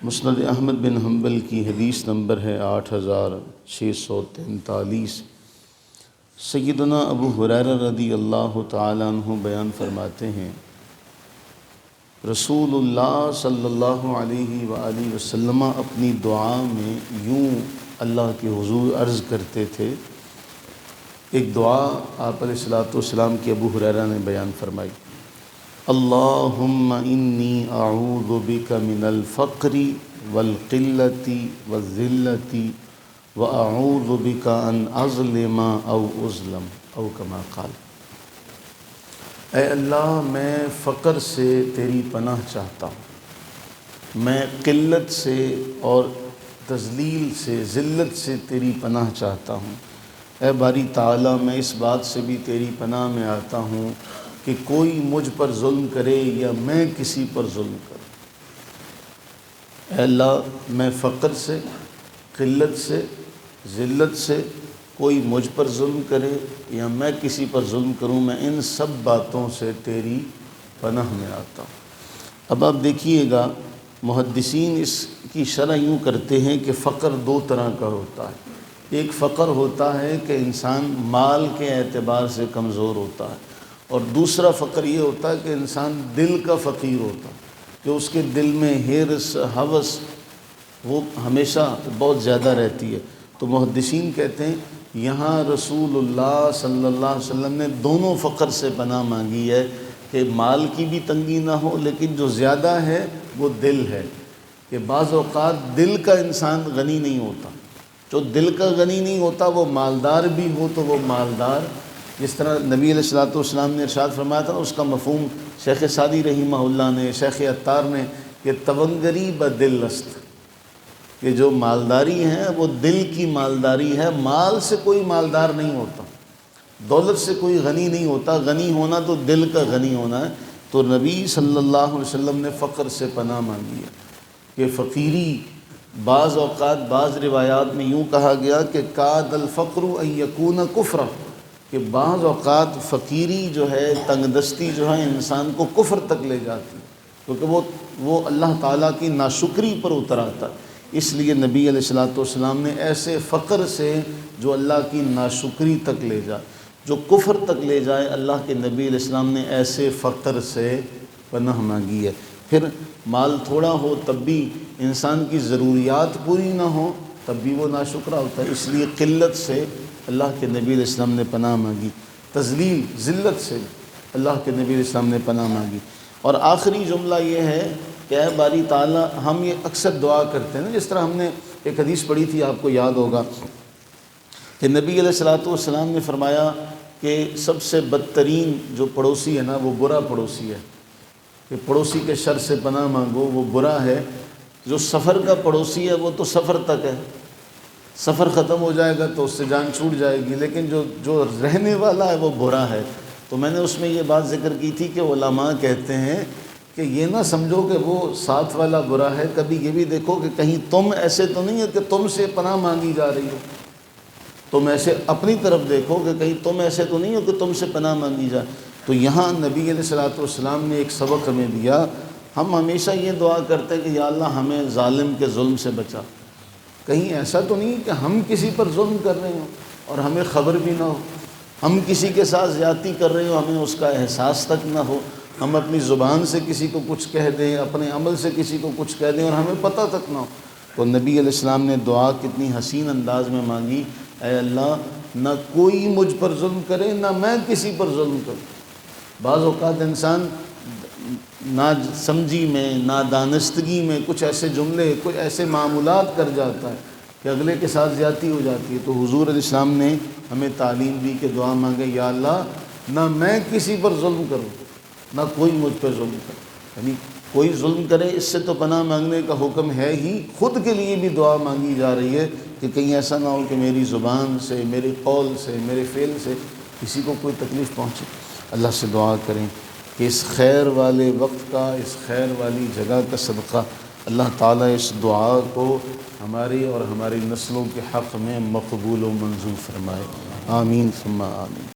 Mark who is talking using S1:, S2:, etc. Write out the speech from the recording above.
S1: مسند احمد بن حنبل کی حدیث نمبر ہے 8643۔ سیدنا ابو ہریرہ رضی اللہ تعالیٰ عنہ بیان فرماتے ہیں، رسول اللہ صلی اللہ علیہ وآلہ وسلم اپنی دعا میں یوں اللہ کے حضور عرض کرتے تھے۔ ایک دعا آپ علیہ السلام کی ابو ہریرہ نے بیان فرمائی، اللہم انی اعوذ بک من الفقر والقلۃ والذلۃ واعوذ بک ان اظلم او اظلم او کما قال۔ اے اللہ، میں فقر سے تیری پناہ چاہتا ہوں، میں قلت سے اور تذلیل سے، ذلت سے تیری پناہ چاہتا ہوں۔ اے باری تعالیٰ، میں اس بات سے بھی تیری پناہ میں آتا ہوں کہ کوئی مجھ پر ظلم کرے یا میں کسی پر ظلم کروں۔ اے اللہ، میں فقر سے، قلت سے، ذلت سے، کوئی مجھ پر ظلم کرے یا میں کسی پر ظلم کروں، میں ان سب باتوں سے تیری پناہ میں آتا ہوں۔ اب آپ دیکھیے گا، محدثین اس کی شرح یوں کرتے ہیں کہ فقر دو طرح کا ہوتا ہے۔ ایک فقر ہوتا ہے کہ انسان مال کے اعتبار سے کمزور ہوتا ہے، اور دوسرا فقر یہ ہوتا ہے کہ انسان دل کا فقیر ہوتا ہے، کہ اس کے دل میں حرص، ہوس وہ ہمیشہ بہت زیادہ رہتی ہے۔ تو محدثین کہتے ہیں یہاں رسول اللہ صلی اللہ علیہ وسلم نے دونوں فقر سے پناہ مانگی ہے، کہ مال کی بھی تنگی نہ ہو، لیکن جو زیادہ ہے وہ دل ہے، کہ بعض اوقات دل کا انسان غنی نہیں ہوتا۔ جو دل کا غنی نہیں ہوتا وہ مالدار بھی ہو تو وہ مالدار، جس طرح نبی علیہ السلام نے ارشاد فرمایا تھا، اس کا مفہوم شیخ سعدی رحمہ اللہ نے، شیخ عطار نے، کہ تونگری بدل است، کہ جو مالداری ہے وہ دل کی مالداری ہے۔ مال سے کوئی مالدار نہیں ہوتا، دولت سے کوئی غنی نہیں ہوتا، غنی ہونا تو دل کا غنی ہونا ہے۔ تو نبی صلی اللہ علیہ وسلم نے فقر سے پناہ مانگی ہے، کہ فقیری بعض اوقات بعض روایات میں یوں کہا گیا کہ کاد الفقر ان یکون کفرا، کہ بعض اوقات فقیری جو ہے، تنگ دستی جو ہے، انسان کو کفر تک لے جاتی ہے، کیونکہ وہ اللہ تعالیٰ کی ناشکری پر اتر آتا ہے۔ اس لیے نبی علیہ السلام نے ایسے فقر سے جو اللہ کی ناشکری تک لے جائے، جو کفر تک لے جائے، اللہ کے نبی علیہ السلام نے ایسے فقر سے پناہ مانگی ہے۔ پھر مال تھوڑا ہو تب بھی انسان کی ضروریات پوری نہ ہو تب بھی وہ ناشکرا ہوتا ہے، اس لیے قلت سے اللہ کے نبی علیہ السلام نے پناہ مانگی، تذلیل، ذلت سے اللہ کے نبی علیہ السلام نے پناہ مانگی۔ اور آخری جملہ یہ ہے کہ اے باری تعالیٰ، ہم یہ اکثر دعا کرتے ہیں نا، جس طرح ہم نے ایک حدیث پڑھی تھی، آپ کو یاد ہوگا کہ نبی علیہ السلام نے فرمایا کہ سب سے بدترین جو پڑوسی ہے نا، وہ برا پڑوسی ہے، کہ پڑوسی کے شر سے پناہ مانگو، وہ برا ہے۔ جو سفر کا پڑوسی ہے وہ تو سفر تک ہے، سفر ختم ہو جائے گا تو اس سے جان چھوٹ جائے گی، لیکن جو رہنے والا ہے وہ برا ہے۔ تو میں نے اس میں یہ بات ذکر کی تھی کہ علماء کہتے ہیں کہ یہ نہ سمجھو کہ وہ ساتھ والا برا ہے، کبھی یہ بھی دیکھو کہ کہیں تم ایسے تو نہیں ہے کہ تم سے پناہ مانگی جا رہی ہو، تم ایسے اپنی طرف دیکھو کہ کہیں تم ایسے تو نہیں ہو کہ تم سے پناہ مانگی جائے۔ تو یہاں نبی علیہ السلام نے ایک سبق ہمیں دیا۔ ہم ہمیشہ یہ دعا کرتے ہیں کہ یا اللہ ہمیں ظالم کے ظلم سے بچا، کہیں ایسا تو نہیں کہ ہم کسی پر ظلم کر رہے ہوں اور ہمیں خبر بھی نہ ہو، ہم کسی کے ساتھ زیادتی کر رہے ہوں، ہمیں اس کا احساس تک نہ ہو، ہم اپنی زبان سے کسی کو کچھ کہہ دیں، اپنے عمل سے کسی کو کچھ کہہ دیں اور ہمیں پتہ تک نہ ہو۔ تو نبی علیہ السلام نے دعا کتنی حسین انداز میں مانگی، اے اللہ، نہ کوئی مجھ پر ظلم کرے، نہ میں کسی پر ظلم کروں۔ بعض اوقات انسان نا سمجھی میں، نادانستگی میں کچھ ایسے جملے، کچھ ایسے معمولات کر جاتا ہے کہ اگلے کے ساتھ زیادتی ہو جاتی ہے۔ تو حضور علیہ السلام نے ہمیں تعلیم دی کہ دعا مانگے، یا اللہ، نہ میں کسی پر ظلم کروں، نہ کوئی مجھ پر ظلم کرے، یعنی کوئی ظلم کرے اس سے تو پناہ مانگنے کا حکم ہے ہی، خود کے لیے بھی دعا مانگی جا رہی ہے کہ کہیں ایسا نہ ہو کہ میری زبان سے، میرے قول سے، میرے فعل سے کسی کو کوئی تکلیف پہنچے۔ اللہ سے دعا کریں کہ اس خیر والے وقت کا، اس خیر والی جگہ کا صدقہ اللہ تعالیٰ اس دعا کو ہماری اور ہماری نسلوں کے حق میں مقبول و منظور فرمائے۔ آمین ثم آمین۔